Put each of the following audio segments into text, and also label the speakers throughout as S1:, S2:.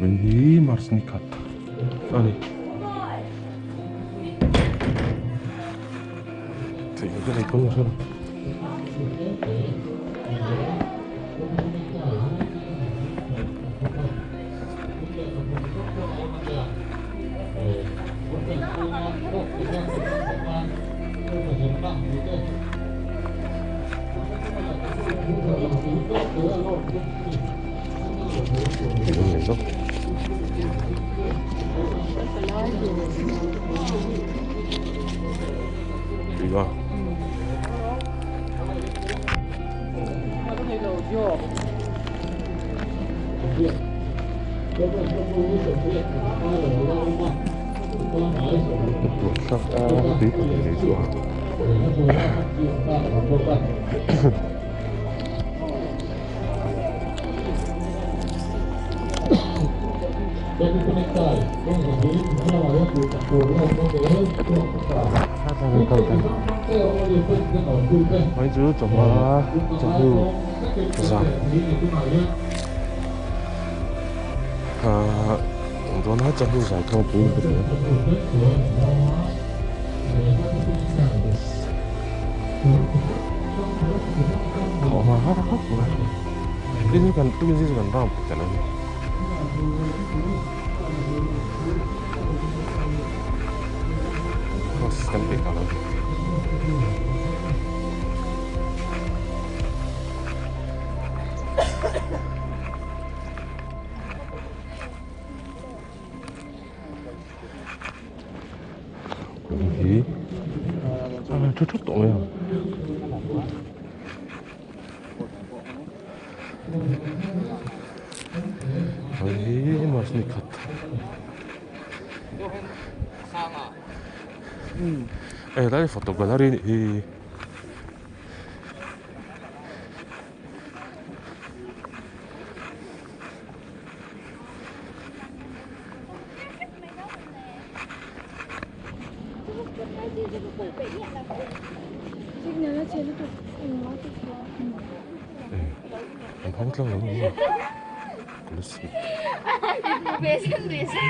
S1: Ini Mars Nikat. Oh nih. Thì cái này cũng không. 이거 sak tí để xuống. Mấy chú chồng chồng hưu sao tôi nói chồng hưu giải không bù được họ mà hát khóc rồi cái gì cần tôi cái gì cần tao chẳng nói kan bị kalau gì chút chút tội à ini Mars Nikat. Tadi foto galeri nih. Không lâu lắm rồi. Klasik.
S2: Biasa.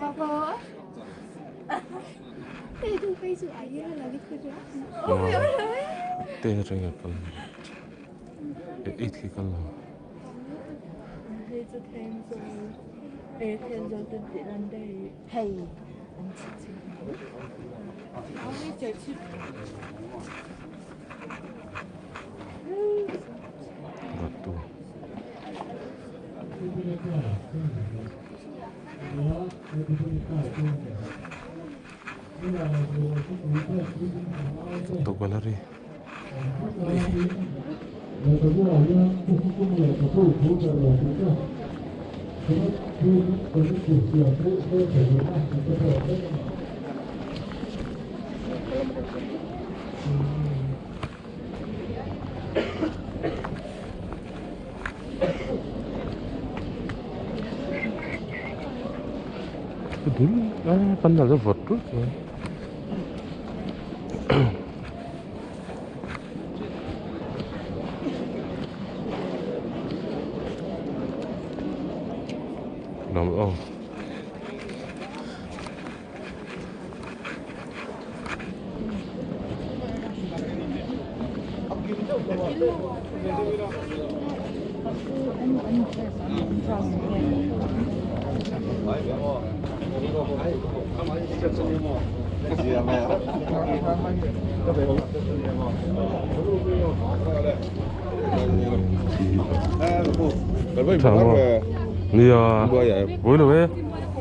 S2: Papa. Itu Facebook aja lagi kerja.
S1: Tên rồi ngược ít khi con là
S2: 天就對別人哋係唔似似。我呢隻切。
S1: Batu. Foto galeri. Betul, kan ada foto. Oh. Thì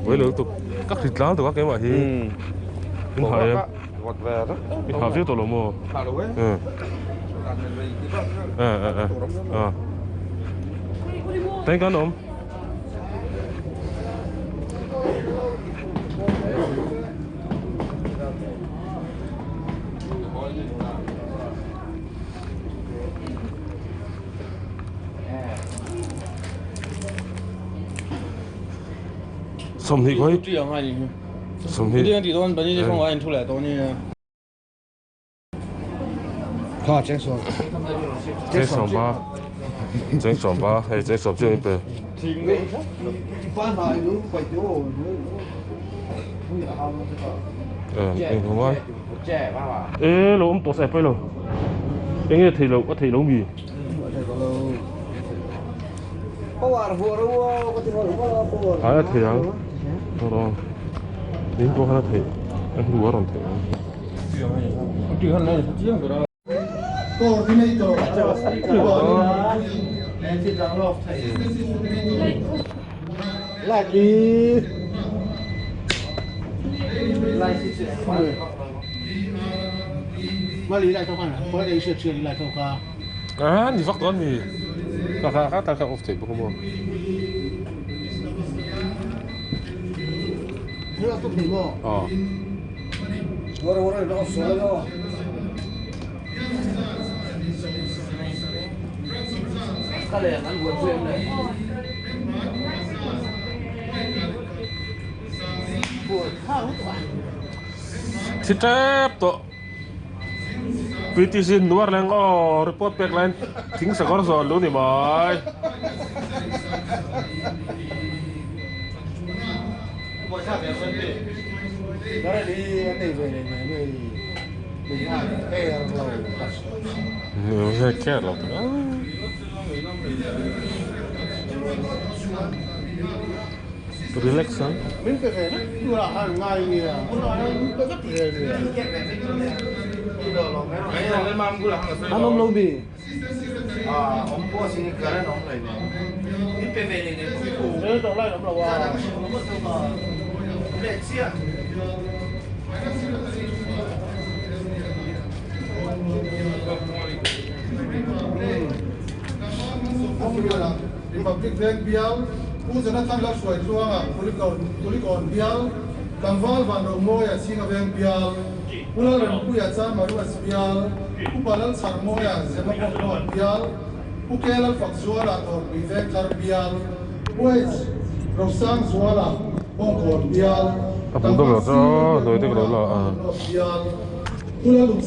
S1: với lượng tục các thịt láng từ các cái mà thì mình hỏi em mình hỏi phía tổ lồng mồ tay cán không 什么可以？
S3: 这样啊你，
S1: 什么？
S3: 这样地段本地的方案出来多呢。好，结束。
S1: 这上吧，这上吧，还这上这一杯。anh không ai. Ê, lỗ tổ sẹp phải rồi. Anh nghe thầy lỗ, có thầy lỗ mì. À, thầy à? Rồi. Đến có hai thầy. Anh đùa rồi thầy.
S3: Chỉ hơn này, chỉ hơn đó.
S4: Cô thì này rồi.
S3: Lại đi. Mà lý lại không ăn à? Có đây chưa lý lại không cả?
S1: À, đi vắt con mì. Kakak kakak off thầy bố không?
S3: Thế là tốt thì mà. Rồi nó sửa rồi. Cái này ăn buồn phim này.
S1: Si Cep tuh PTC luar lang report back line ting skor zon lu nih boy.
S3: Đó đi anh này về này mình ăn cái lâu
S1: Saya care loh tuh. Relax kan?
S3: mình cái này nó là hàng ngày nghỉ à, hôm nay nó rất là nghỉ. Anh ông lâu bì.
S5: Ông bố xin cái này ông này này. Đi về về này này.
S3: Đấy đó lại ông là à.
S5: Để chia.
S4: Ông bây giờ Republic Bank biao, u giờ nó tham gia soi chuang à, Polygon biao, cầm val vàng đầu môi à, xin Bank biao, u là lần u ya cha mà u biao, u balal sang môi à, sẽ bắt đầu biao, u kia là phật zua là còn bị ven car biao, u ấy rồi sang zua là bông còn biao.
S1: Apa tuh lo? Tuh itu kalau lo.
S4: U là đúng.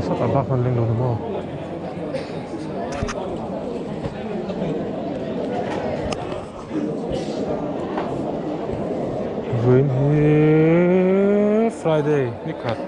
S1: sắp ăn bác hơn lên đâu đúng không? Green Hill Friday Nikat.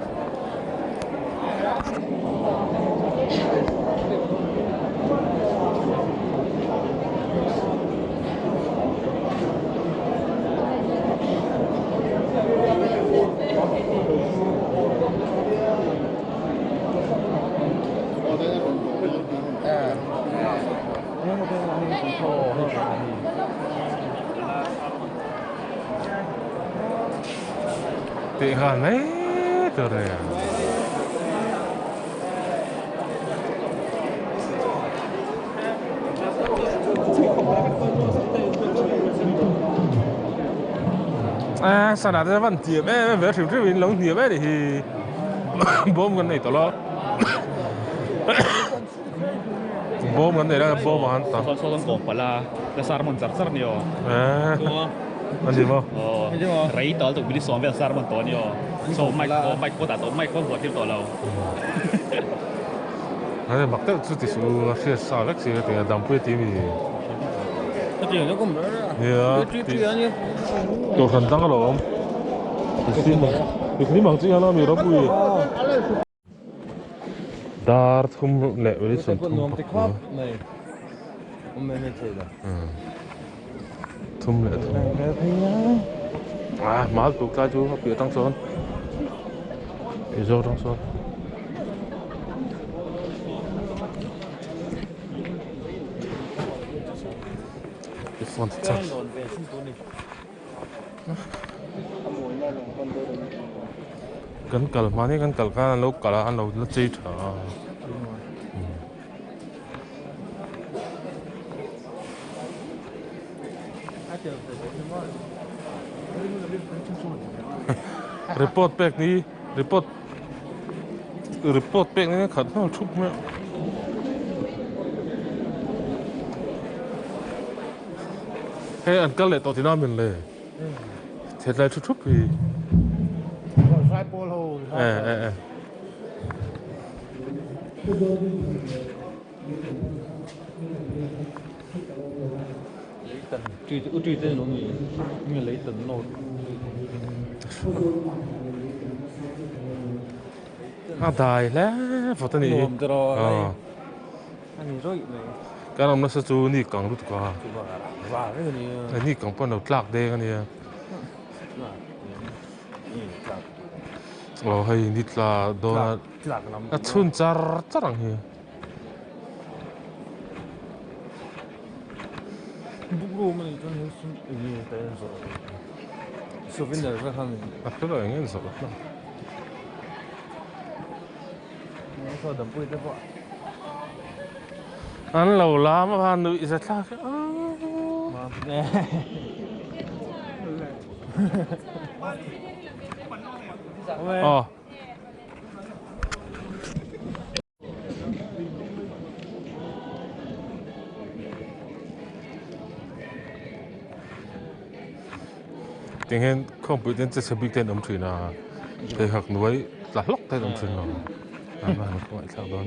S1: Tiện hơn mấy từ này à. À, sao đã vẫn tiệm ấy, về thử trước mình lông tiệm ấy thì bom cái này tao lo. Bom cái này là bom mà hắn tao.
S6: Soalnya kok pala dasar monster nih yo.
S1: À, anh gì không?
S6: Oh, rei tol tuh beli suami dasar monton yo. So mic ko tato mic ko buat tim tolong.
S1: Anh mặc tất chút thì số sẽ sao lắc sẽ thì đam quê tiệm gì.
S3: cái chuyện nó cũng đó
S1: Yeah.
S3: truy nhá
S1: Đồ thần tăng rồi không? Thì cái bằng chữ nó mình rất vui. Dar thum lệ với sườn thum.
S3: này hôm nay chơi rồi
S1: thum lệ thum. À, má tụt ra chú học biểu tăng son. Biểu dâu tăng son. Font chắc. Gần cẩn mà này gần cẩn cái lâu cả là ăn lâu nó chơi thở. Report back đi report back này khẩn nó chụp mẹ. Hey, anh cái lệ tao thì nó mình lệ. Thiệt là chút thì.
S3: sai polo truy tên nó mình lấy tấn nốt
S1: À tài lẽ phật này.
S3: nôm cho nó anh ấy rồi này
S1: Cái nào nó sẽ chú ni cẳng lúc qua.
S3: và cái này
S1: Cái ni cẳng phần đầu lạc đây cái này. Hay nít là đồ là chun char charang hi.
S3: bụng rôm này cho nên như thế rồi souvenir phải không
S1: À cái này nghe rõ lắm.
S3: nó sao đầm bụi thế vợ
S1: Anh lâu lắm mà hắn nữ rất là
S3: mà nè
S1: ờ tiếng hen không bị đến sẽ bị tên âm thủy là để học núi là lóc tên âm thủy nào anh mà nó gọi sao đó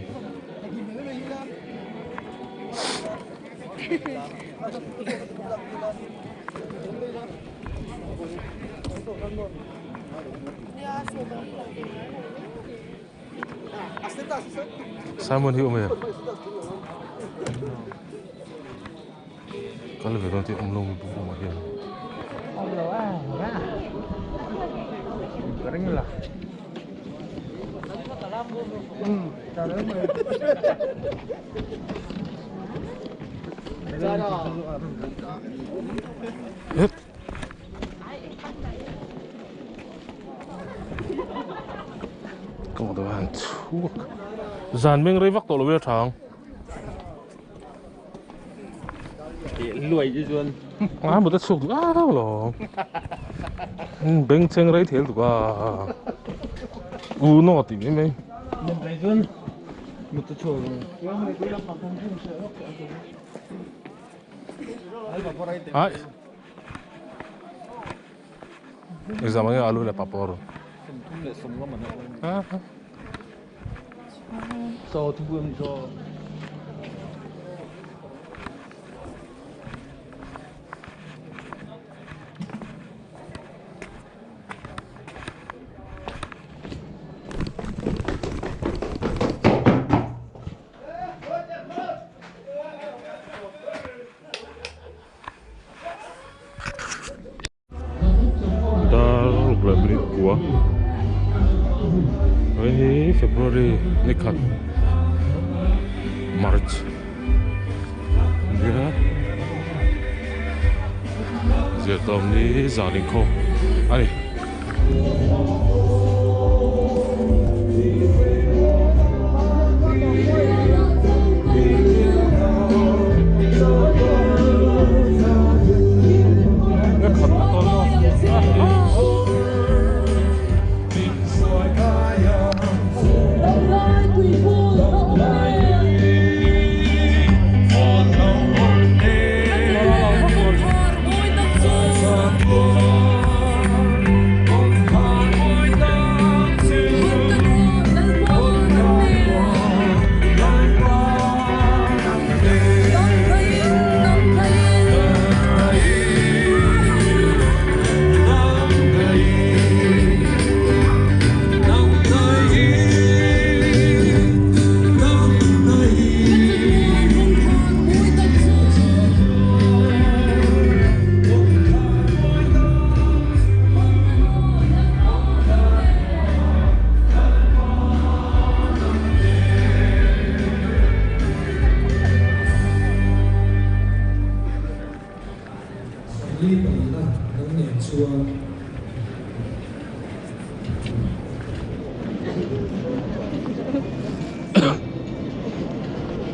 S1: Simon hiểu mày có là về con thì ông lông bụng mà hiểu
S3: ông đâu à cái này là chào đứa mày
S1: hết có một đồ ăn thuốc dàn mình rây vắc tổ lối thằng
S3: lùi chứ chuồn
S1: à một tết sụp á đâu rồi bên trên rây thiệt tụi nó tìm em ấy
S3: mình thấy chuồn một tết chuồn
S1: ai exam ang alu le papor
S3: Thum le som lo man.
S1: ha
S3: So tu buông cho.
S1: dar bulan menit gua ini Februari ni kan March dia Zertom ni zaling ko ani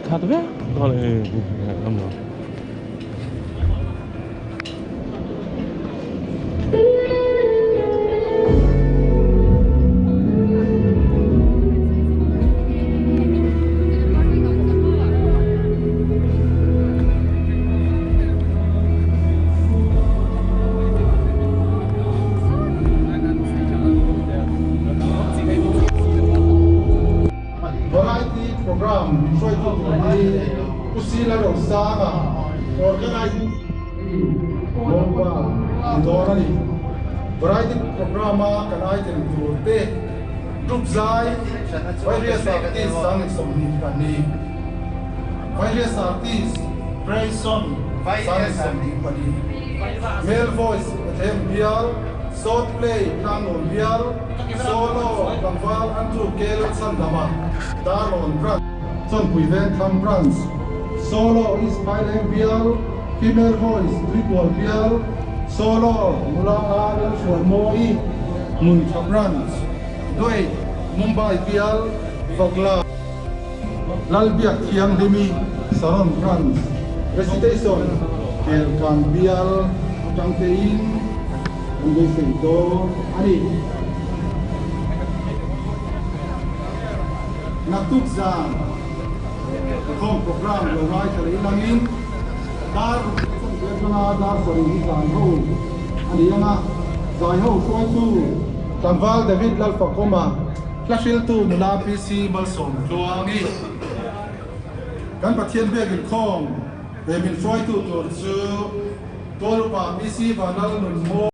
S1: thật đấy đó là âm rồi
S4: variety program soi tu ni usila ro saga organize bomba dorani variety program kan item turte group zai various artists sang somni kani various artists praise song sang somni kani male voice them bial short play kanon bial solo kamwal antu kel sandama Darlon Brand, Son Puiven Tham Brands, Solo is Pilot Bial, Female Voice, Triple Bial, Solo Mula Adel Shwarmoi, Muncha Brands, Doi Mumbai Bial, Vagla, Lalbiak Thiang Demi, Saron Brands, Recitation, Kelkan Bial, Tangtein, Mungay Sento, Ani. Natuk zang kom program lo rai thari langin dar na dar sori ni zang ho ani anga zai ho soi tu Tamval David lal fakoma flashil tu mula PC balsom tluangi kan pathian begin khom de min soi tu tur chu tolpa PC vanal nun mo